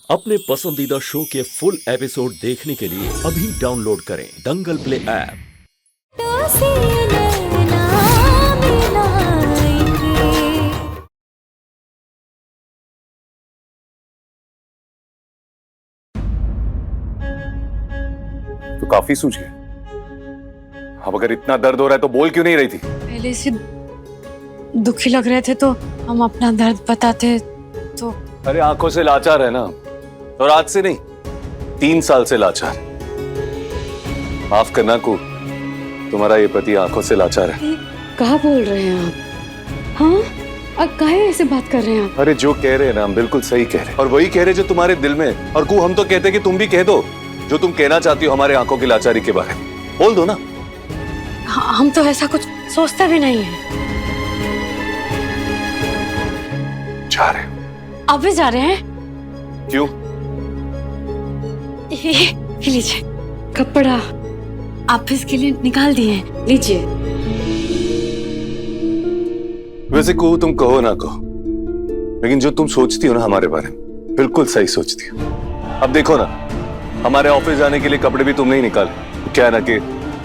अपने पसंदीदा शो के फुल एपिसोड देखने के लिए अभी डाउनलोड करें दंगल प्ले ऐप। तो काफी सूझ गया। अब अगर इतना दर्द हो रहा है तो बोल क्यों नहीं रही थी? पहले से दुखी लग रहे थे तो हम अपना दर्द बताते तो। अरे आंखों से लाचार है ना, और आज से नहीं 3 साल से लाचार। माफ करना को, तुम्हारा ये पति आंखों से लाचार है। कहाँ बोल रहे हैं आप? हाँ, अब काहे ऐसे बात कर रहे हैं आप? अरे जो कह रहे हैं ना हम बिल्कुल सही कह रहे हैं, और वही कह रहे जो तुम्हारे दिल में। और को हम तो कहते कि तुम भी कह दो जो तुम कहना चाहती हो हमारे आंखों की लाचारी के बारे में। बोल दो ना। हम तो ऐसा कुछ सोचते भी नहीं है। जा रहे हो? अभी जा रहे हैं? क्यों? ये लीजिए कपड़ा, आप इसके लिए निकाल दिए हैं, लीजिए। वैसे को तुम कहो ना कहो, लेकिन जो तुम सोचती हो ना हमारे बारे में, बिल्कुल सही सोचती हो। अब देखो ना, हमारे ऑफिस जाने के लिए कपड़े भी तुमने ही निकाले। क्या ना कि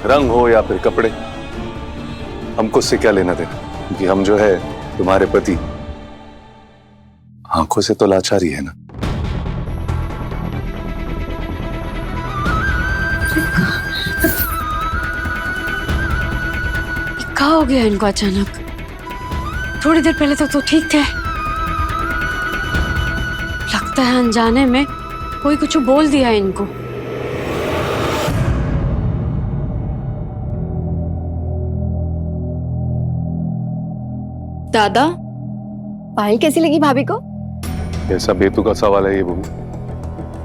रंग हो या फिर कपड़े, हमको उससे क्या लेना देना, क्योंकि हम जो है तुम्हारे पति आंखों से तो लाचारी है ना। क्या हो गया इनको अचानक? थोड़ी देर पहले तो ठीक थे। लगता है अनजाने में कोई कुछ बोल दिया इनको। दादा, पायल कैसी लगी भाभी को? कैसा बेतुका सवाल है ये बहू।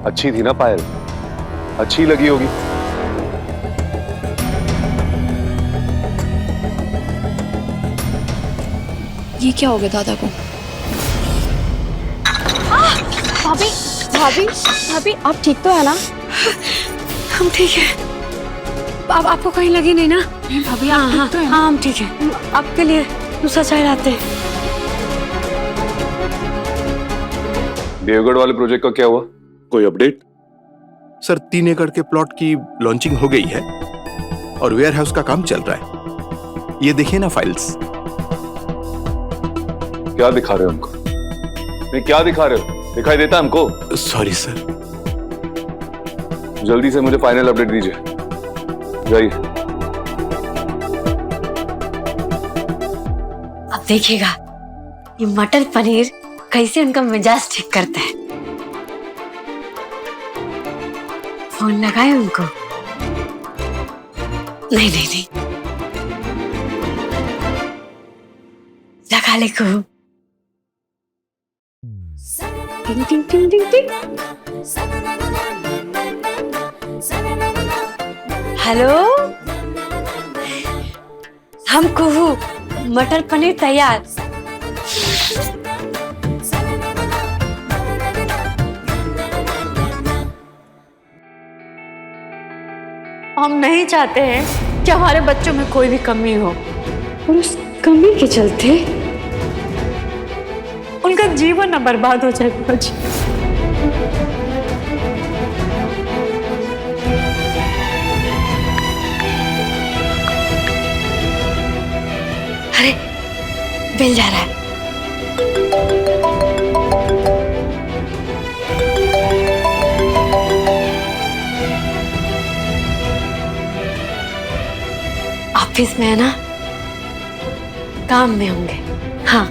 अच्छी थी ना पायल, अच्छी लगी होगी। ये क्या हो गया दादा को? भाभी भाभी भाभी, आप ठीक तो है ना? हम ठीक है। आपको कहीं लगी नहीं ना? भाभी हाँ हाँ हाँ, हम ठीक है। आपके लिए दूसरा चाय लाते हैं। देवगढ़ वाले प्रोजेक्ट का क्या हुआ? कोई अपडेट? सर 3 एकड़ के प्लॉट की लॉन्चिंग हो गई है और वेयर हाउस का काम चल रहा है। ये देखिए ना फाइल्स। क्या दिखा रहे हो हमको? नहीं, क्या दिखा रहे हो? दिखाई देता हमको? Sorry sir. जल्दी से मुझे फाइनल अपडेट दीजिए। जाइए। अब देखिएगा ये मटर पनीर कैसे उनका मिजाज ठीक करता है। फोन लगाए उनको? नहीं नहीं नहीं, लगा ले को। टिंग टिंग टिंग टिंग टिंग। हेलो, हम कुहू, मटर पनीर तैयार। हम नहीं चाहते हैं कि हमारे बच्चों में कोई भी कमी हो, और उस कमी के चलते उनका जीवन न बर्बाद हो जाए। बच्चे अरे बिल जा रहा है। ऑफिस में है ना, काम में होंगे। हाँ,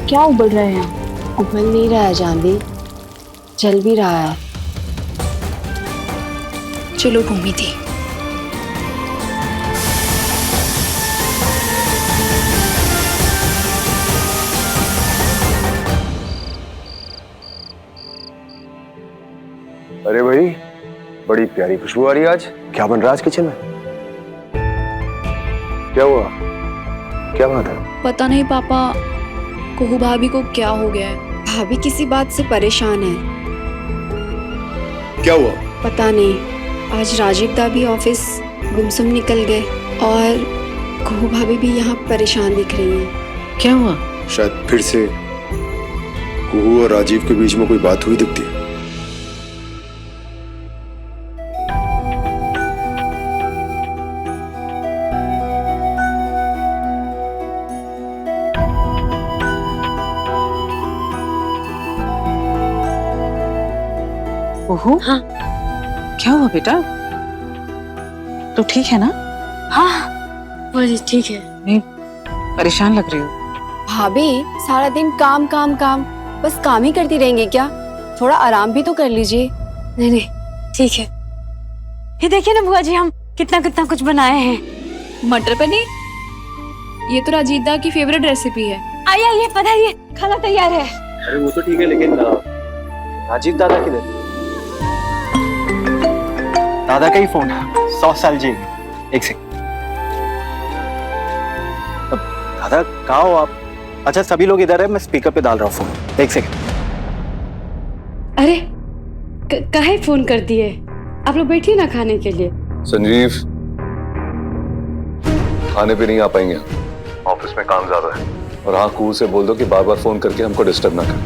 क्या उबल रहे हैं? उबल नहीं रहा है जानवी, जल भी रहा है। चलो भूमि दी। अरे भाई, बड़ी प्यारी खुशबू आ रही है आज। क्या बन रहा है आज किचन में? क्या हुआ? क्या बात है? पता नहीं पापा, कुहू भाभी को क्या हो गया है। भाभी किसी बात से परेशान है। क्या हुआ? पता नहीं, आज राजीव दा भी ऑफिस गुमसुम निकल गए और कुहू भाभी भी यहाँ परेशान दिख रही हैं। क्या हुआ? शायद फिर से कुहू और राजीव के बीच में कोई बात हुई दिखती है। ओहो, हाँ। क्या हुआ बेटा? तो ठीक है ना? हाँ बुआ जी ठीक है। नहीं, परेशान लग रही हो। भाभी सारा दिन काम काम काम, बस काम ही करती रहेंगे क्या? थोड़ा आराम भी तो कर लीजिए। नहीं नहीं ठीक है। ये देखिए ना बुआ जी, हम कितना कितना कुछ बनाए हैं। मटर पनीर, ये तो राजीव दा की फेवरेट रेसिपी है। आइए आइए, पधारिए, खाना तैयार है। अरे वो तो ठीक है, लेकिन राजीव दादा किधर? दादा का ही फोन है। 100 साल जी। एक सेकंड। दादा कहाँ हो आप? अच्छा सभी लोग इधर है, मैं स्पीकर पे डाल रहा हूँ फोन। एक सेकंड। अरे काहे फोन कर दिए? आप लोग बैठिए ना खाने के लिए। संजीव, खाने पे नहीं आ पाएंगे, ऑफिस में काम ज्यादा है। और हाँ, कुहू से बोल दो कि बार बार फोन करके हमको डिस्टर्ब ना करें।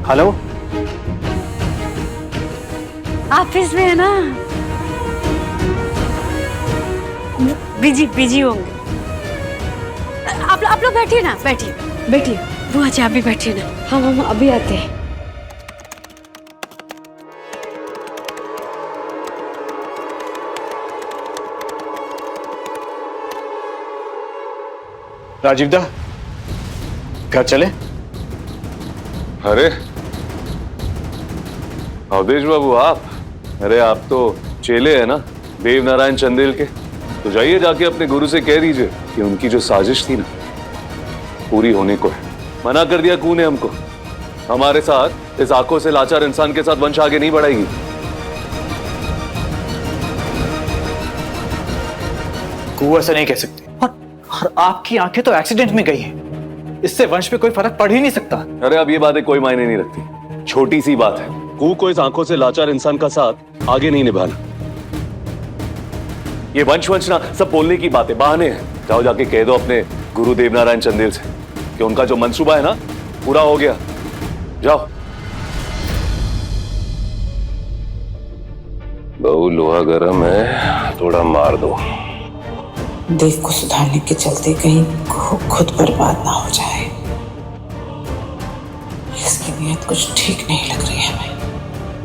हेलो, ऑफिस में है ना, बिजी होंगे। आप लोग बैठिए ना, बैठिए। बुआ जी आप भी बैठिए ना, हम अभी आते हैं। राजीव दा, घर चले? अरे अवधेश बाबू, आप? अरे आप तो चेले हैं ना देव नारायण चंदेल के, तो जाइए जाके अपने गुरु से कह दीजिए कि उनकी जो साजिश थी ना पूरी होने को है। मना कर दिया कुहू ने हमको। हमारे साथ इस आंखों से लाचार इंसान के साथ वंश आगे नहीं बढ़ाएगी। कुहू ऐसा नहीं कह सकती। और आपकी आंखें तो एक्सीडेंट में गई हैं। इससे वंश पे कोई फर्क पड़ ही नहीं सकता। अरे अब ये बातें कोई मायने नहीं रखती, छोटी सी बात है। कुहू को इस आंखों से लाचार इंसान का साथ आगे नहीं निभाना। ये वंश ना सब बोलने की बातें, बहाने हैं। जाओ जाके कह दो अपने गुरु देवनारायण चंदेल से कि उनका जो मंसूबा है ना पूरा हो गया। जाओ। बहु लोहा गर्म है, थोड़ा मार दो। देव को सुधारने के चलते कहीं खुद बर्बाद ना हो जाए। इसकी नीयत कुछ ठीक नहीं लग रही है हमें।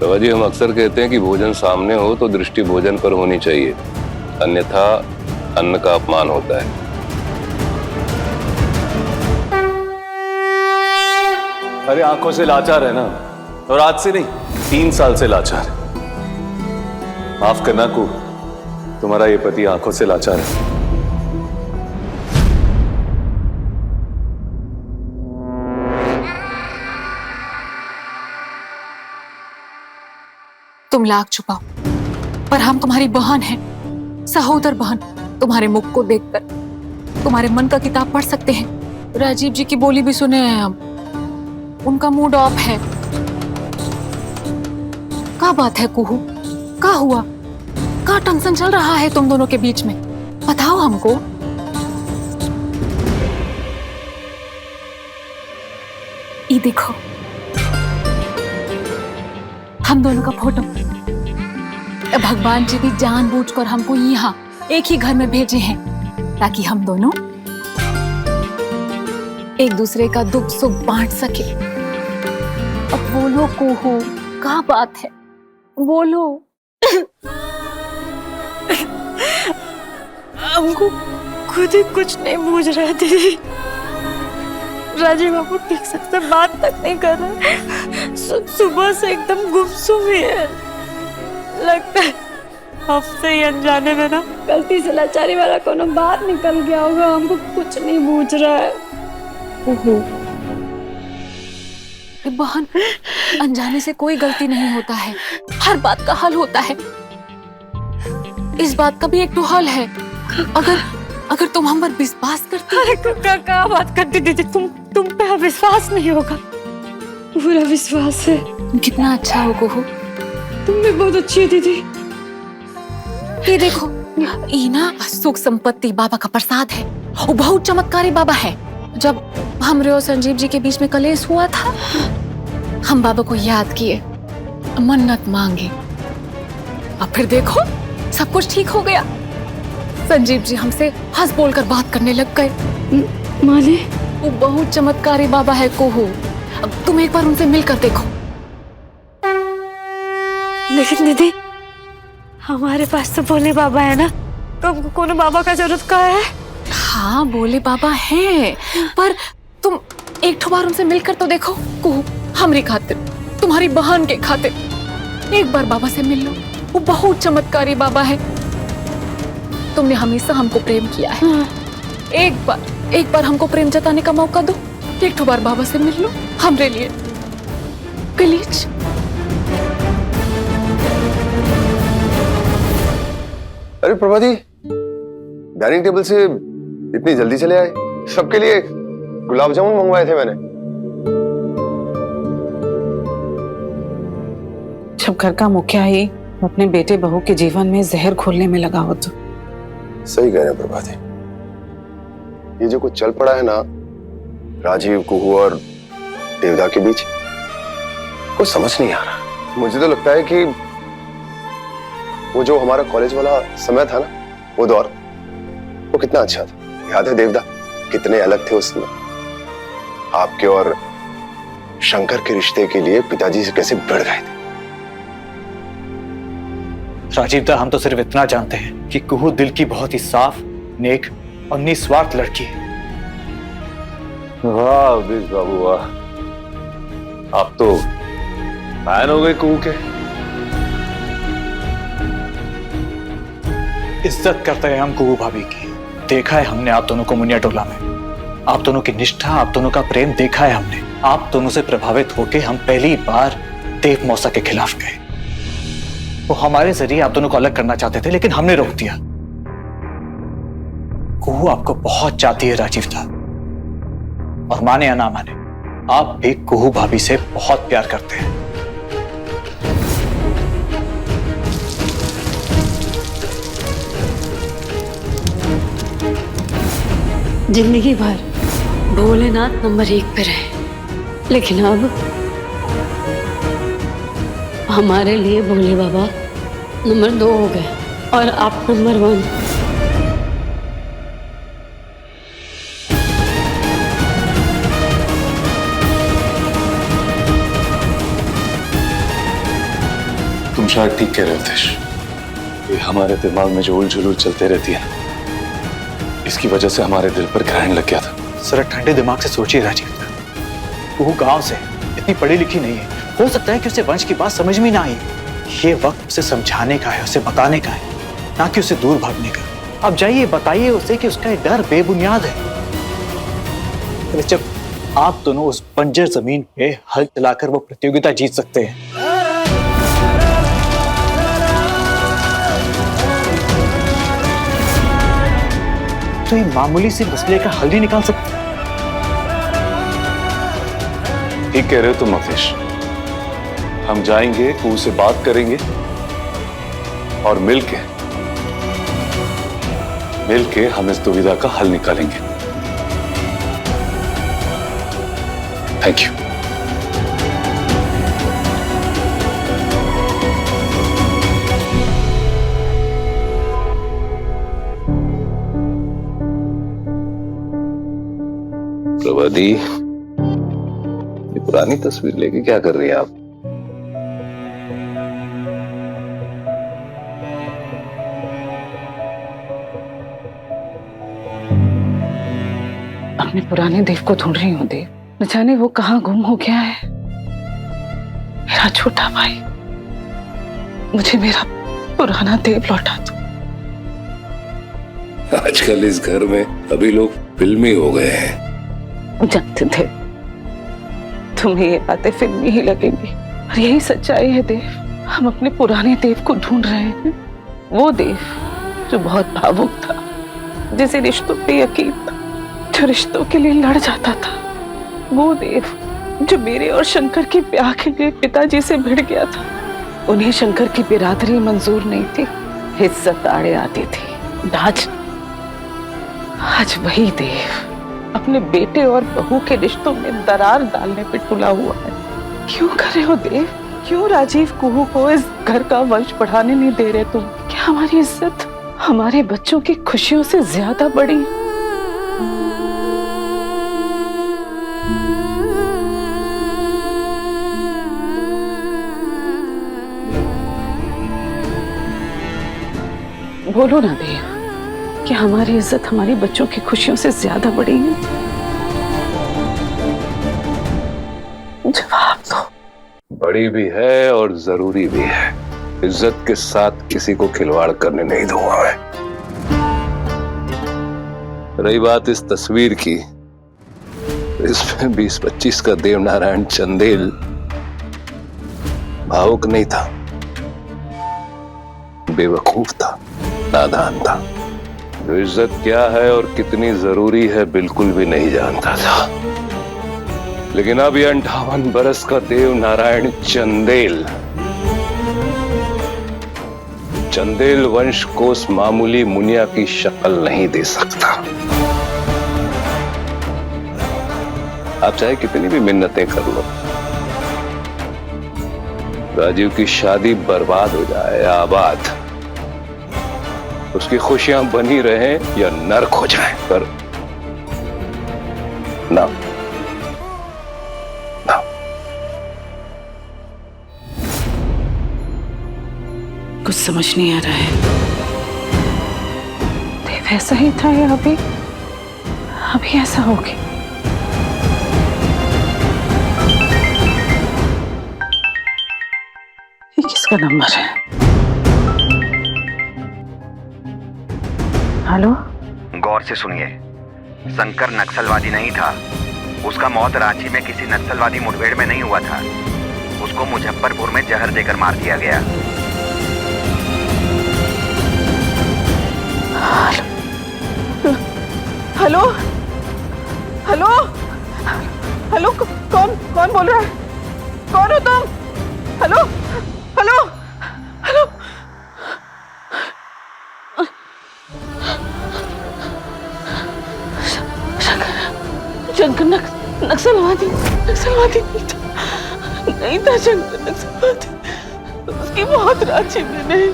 बाबा जी, हम अक्सर कहते हैं कि भोजन सामने हो तो दृष्टि भोजन पर होनी चाहिए, अन्यथा अन्न का अपमान होता है। अरे आंखों से लाचार है ना, और आज से नहीं 3 साल से लाचार है। माफ करना कुहू, तुम्हारा ये पति आंखों से लाचार है। तुम लाख छुपाओ, पर हम तुम्हारी बहन हैं, सहोदर बहन। तुम्हारे मुख को देखकर तुम्हारे मन का किताब पढ़ सकते हैं। राजीव जी की बोली भी सुने हैं हम, उनका मूड ऑफ है। क्या बात है कुहू? क्या हुआ? क्या टेंशन चल रहा है तुम दोनों के बीच में? बताओ हमको। ये देखो, हम दोनों का फोटो। भगवान जी भी जानबूझकर हमको यहाँ एक ही घर में भेजे हैं ताकि हम दोनों एक दूसरे का दुख सुख बांट सके। अब बोलो कुहू, क्या बात है? बोलो। हमको खुद ही कुछ नहीं बूझ रहा थी। राजीव बाबू ठीक से बात तक नहीं कर रहे। सुबह से एकदम गुमसुम ही है। लगता है हफ्ते ही अनजाने में ना गलती से लाचारी वाला कोनो बात निकल गया होगा। हमको कुछ नहीं बूझ रहा है। बहन, अनजाने से कोई गलती नहीं होता है, हर बात का हल होता है। इस बात का भी एक तो हल है। अगर तुम हम पर विश्वास करती। अरे क्या बात करती दीदी, तुम पे विश्वास नहीं होगा? पूरा विश्वास है। कितना अच्छा हो कुहू, तुम भी बहुत अच्छी है दीदी। ये देखो, ये ना सुख संपत्ति बाबा का प्रसाद है। वो बहुत चमत्कारी बाबा है। जब हमरे और संजीव जी के बीच में कलेश हुआ था, हम बाबा को याद किए, मन्नत मांगी, और फिर देखो सब कुछ ठीक हो गया। संजीव जी हमसे हंस बोलकर बात करने लग गए। माने वो बहुत चमत्कारी बाबा है कुहू, अब तुम एक बार उनसे मिलकर देखो। लेकिन दीदी, हमारे पास तो भोले बाबा है ना, तो हमको कोनो बाबा का जरूरत का है? हाँ, भोले बाबा हैं, पर तुम एक ठो बार उनसे मिलकर तो देखो कुहू, हमारी खातिर, तुम्हारी बहन के खातिर एक बार बाबा से मिल लो। वो बहुत चमत्कारी बाबा है। तुमने हमेशा हमको प्रेम किया है। एक बार हमको प्रेम जताने का मौका दो। एक ठो बार बाबा से मिल लो हमरे लिए, प्लीज। अरे प्रभादी, डाइनिंग टेबल से इतनी जल्दी चले आए? सबके लिए गुलाब जामुन मंगवाए थे मैंने। जब घर का मुखिया ही अपने बेटे बहू के जीवन में जहर घोलने में लगा हो तो। सही कह रहे हैं प्रभाती, ये जो कुछ चल पड़ा है ना राजीव, कुहू और देवदा के बीच, कुछ समझ नहीं आ रहा। मुझे तो लगता है कि वो जो हमारा कॉलेज वाला समय था ना, वो दौर, वो कितना अच्छा था। याद है देवदा, कितने अलग थे उस समय। आपके और शंकर के रिश्ते के लिए पिताजी से कैसे भिड़ गए थे। राजीव दा, हम तो सिर्फ इतना जानते हैं कि कुहू दिल की बहुत ही साफ, नेक और निस्वार्थ लड़की है। वाह बीस बाबू वाह, आप तो फैन हो गए कुहू के। इज्जत करते हैं हम कुहू भाभी की। देखा है हमने आप दोनों को मुनिया टोला में। आप दोनों की निष्ठा, आप दोनों का प्रेम देखा है हमने। आप दोनों से प्रभावित होकर हम पहली बार देव मौसा के खिलाफ गए। वो हमारे जरिए आप दोनों को अलग करना चाहते थे, लेकिन हमने रोक दिया। कुहू आपको बहुत चाहती है राजीव दा, और माने या ना माने, आप भी कुहू भाभी से बहुत प्यार करते हैं। जिंदगी भर भोलेनाथ नंबर 1 पे रहे, लेकिन अब हमारे लिए भोले बाबा नंबर 2 हो गए और आप नंबर 1। तुम शायद ठीक कह रहे हो देश। ये हमारे दिमाग में जो उलझुल चलते रहती है, इसकी वजह से हमारे दिल पर ग्रहण लग गया था। सर, ठंडे दिमाग से सोचिए राजीव दा, वो गांव से इतनी पढ़ी लिखी नहीं है। हो सकता है कि उसे वंश की बात समझ में ना आई। ये वक्त उसे समझाने का है, उसे बताने का है, ना कि उसे दूर भागने का। अब जाइए, बताइए उसे कि उसका डर बेबुनियाद है। अरे जब आप दोनों उस बंजर जमीन पे हल चलाकर वो प्रतियोगिता जीत सकते हैं, तो ये मामूली सी मसले का हल नहीं निकाल सकते। ठीक कह रहे हो तुम अवधेश। हम जाएंगे, कुहू से बात करेंगे और मिलके हम इस दुविधा का हल निकालेंगे। Thank you. प्रभादी, ये पुरानी तस्वीर लेके क्या कर रही हैं आप? अपने पुराने देव को ढूंढ रही हूँ देव। न जाने वो कहाँ गुम हो गया है। मेरा छोटा भाई, मुझे मेरा पुराना देव लौटा दो। आजकल इस घर में अभी लोग फिल्मी हो गए हैं। जानते थे तुम्हें ये बातें फिल्मी ही लगेंगी, और यही सच्चाई है देव। हम अपने पुराने देव को ढूंढ रहे हैं, वो देव जो बहुत भावुक था, जिसे रिश्तों पे यकीन था, जो रिश्तों के लिए लड़ जाता था, वो देव जो मेरे और शंकर के ब्याह के लिए पिताजी से भिड़ गया था। उन्हें शंकर की बिरादरी मंजूर नहीं थी, इज्जत आड़े आती थी। आज वही देव अपने बेटे और बहू के रिश्तों में दरार डालने पे तुला हुआ है। क्यों कर रहे हो देव? क्यों राजीव कुहू को इस घर का वंश बढ़ाने नहीं दे रहे तुम? क्या हमारी इज्जत हमारे बच्चों की खुशियों से ज्यादा बड़ी? बोलो ना देव कि हमारी इज्जत हमारी बच्चों की खुशियों से ज्यादा बड़ी है। जवाब दो। बड़ी भी है और जरूरी भी है। इज्जत के साथ किसी को खिलवाड़ करने नहीं दूंगा मैं। रही बात इस तस्वीर की, इसमें 20-25 का देवनारायण चंदेल भावुक नहीं था, बेवकूफ था, नादान था। जो इज्जत क्या है और कितनी जरूरी है बिल्कुल भी नहीं जानता था। लेकिन अब ये 58 बरस का देव नारायण चंदेल वंश को उस मामूली मुनिया की शक्ल नहीं दे सकता। आप चाहे कितनी भी मिन्नतें कर लो, राजीव की शादी बर्बाद हो जाए या आबाद, उसकी खुशियां बनी रहें या नर्क हो जाए, पर ना कुछ समझ नहीं आ रहा है। देव ऐसा ही था या अभी ऐसा हो गया? ये किसका नंबर है? हेलो? गौर से सुनिए, शंकर नक्सलवादी नहीं था। उसका मौत रांची में किसी नक्सलवादी मुठभेड़ में नहीं हुआ था। उसको मुजफ्फरपुर में जहर देकर मार दिया गया। हेलो हेलो हेलो, कौन बोल रहा है? कौन हो तुम? Hello hello hello. शंकर नक्सलवादी नहीं था शंकर नक्सलवादी। उसकी मौत रांची में नहीं,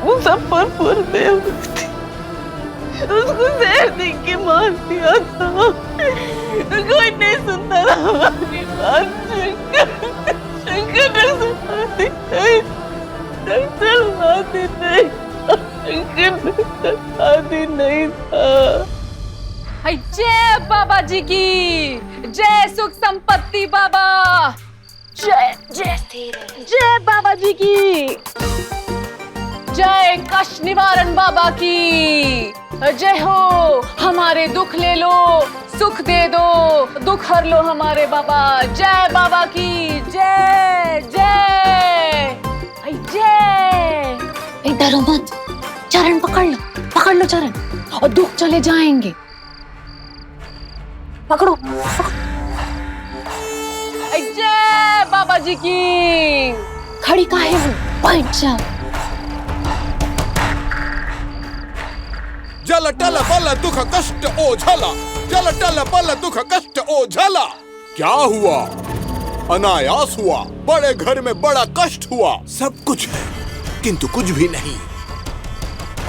मुजफ्फरपुर में हुई थी। उसको जहर दे के मार दिया था। कोई नहीं सुनता था हमारी बात। शंकर नक्सलवादी नहीं, नक्सलवादी नहीं था। जय बाबा जी की जय, सुख संपत्ति बाबा। जय बाबा जी की जय, कष्ट निवारण बाबा की जय हो। हमारे दुख ले लो, सुख दे दो, दुख हर लो हमारे बाबा। जय बाबा की जय जय जय। डरो मत, चरण पकड़ लो चरण, और दुख चले जाएंगे। पकड़ो। जय बाबा जी की। खड़ी काहे हो, बैठ जा। जल टल बल दुख कष्ट ओझला, जल टल बल दुख कष्ट ओझला। क्या हुआ? अनायास हुआ। बड़े घर में बड़ा कष्ट हुआ। सब कुछ है किंतु कुछ भी नहीं।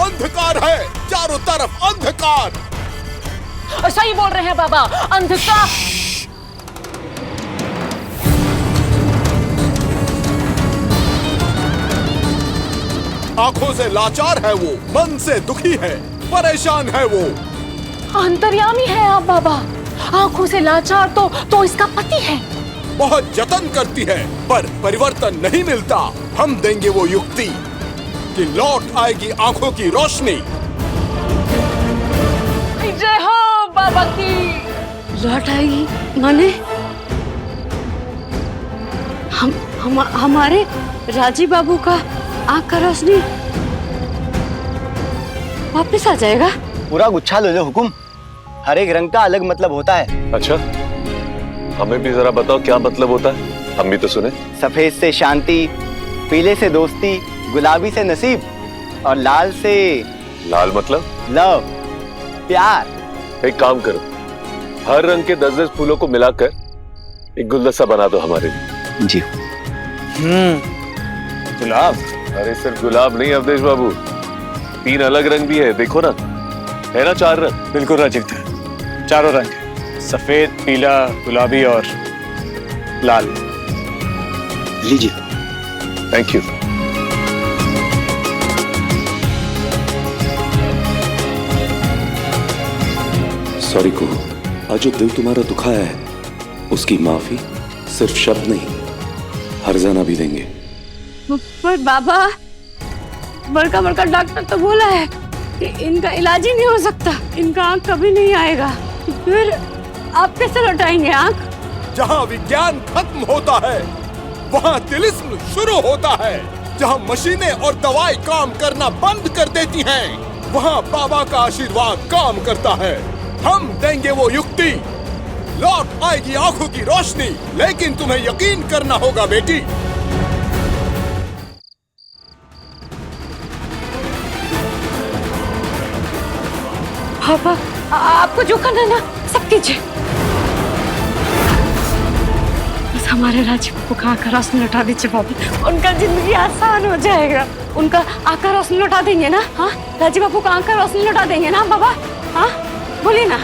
अंधकार है चारों तरफ, अंधकार। सही बोल रहे हैं बाबा, अंधकार। आंखों से लाचार है वो, मन से दुखी है, परेशान है वो। अंतर्यामी है आप बाबा। आंखों से लाचार तो इसका पति है। बहुत जतन करती है पर परिवर्तन नहीं मिलता। हम देंगे वो युक्ति कि लौट आएगी आंखों की रोशनी। जय हो बाबा की। लौट आएगी माने? हमारे राजीव बाबू का आंख का रोशनी वापस आ जाएगा? पूरा गुच्छा ले लो हुकुम, हर एक रंग का अलग मतलब होता है। अच्छा, हमें भी जरा बताओ क्या मतलब होता है, हम भी तो सुने। सफेद से शांति, पीले से दोस्ती, गुलाबी से नसीब और लाल से लाल मतलब लव, प्यार। एक काम करो, हर रंग के 10-10 फूलों को मिलाकर एक गुलदस्ता बना दो हमारे लिए। जी। गुलाब? अरे सिर्फ गुलाब नहीं अवधेश बाबू, 3 अलग रंग भी है, देखो ना, है ना 4 रंग। बिल्कुल राजीव दा, चारों रंग है, सफेद, पीला, गुलाबी और लाल। लीजिए। Thank you. सॉरी को, आज जो दिल तुम्हारा दुखाया है उसकी माफी सिर्फ शब्द नहीं, हर्जाना भी देंगे। पर बाबा, बड़का बड़का डॉक्टर तो बोला है कि इनका इलाज ही नहीं हो सकता, इनका आंख कभी नहीं आएगा। फिर आप कैसे लौटाएंगे आंख? जहाँ विज्ञान खत्म होता है वहाँ तिलिस्म शुरू होता है। जहाँ मशीनें और दवाई काम करना बंद कर देती हैं, वहाँ बाबा का आशीर्वाद काम करता है। हम देंगे वो युक्ति, लौट आएगी आंखों की रोशनी, लेकिन तुम्हें यकीन करना होगा बेटी। पापा, आपको जो करना है ना सब कीजिए, बस हमारे राजीव को आंख का रोशनी लौटा दीजिए बाबा, उनका जिंदगी आसान हो जाएगा। उनका आंख का रोशनी लौटा देंगे ना? हाँ, राजीव बाबू का आंख का रोशनी लौटा देंगे ना बाबा? हाँ, बोलिए ना।